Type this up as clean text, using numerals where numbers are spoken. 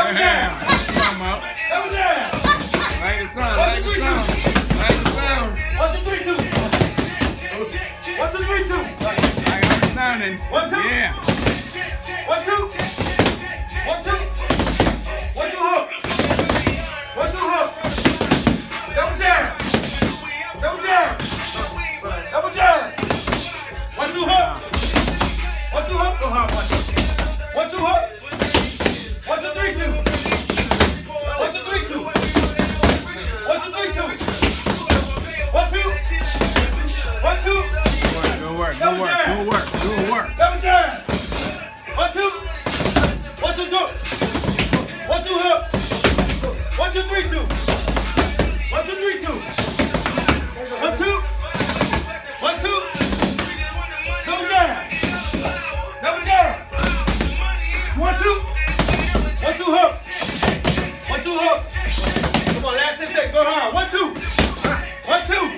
Double jab. Come out. Double jab. Like the sound. 1, Like 2, the 3, 2. sound. Like the sound. 1, 2, 3, 2. 1, 2, 3, 2. I got the sounding. 1, 2. Yeah. 1, 2. 1, 2. 1, 2 hook. 1, 2 hook. Double jab. Double jab. Double jab. 1, 2 hook. 1, 2 hook. Go hard. 1, 2 hook. 1, 2, 3, 2. 1, 2, 3, 2. 1, 2, 3, 2. 1, 2. 1, 2. Good work. Good work. Good work. Good work. Double jab. 1, 2. 1, 2, go. 1, 2 hook. 1, 2, 3, 2. 1, 2, 3, 2. 1, 2. 1, 2. Double jab. Double jab. 1, 2. 1, 2 hook. 1, 2 hook. Come on, last 10 seconds. Go hard. 1, 2. 1, 2.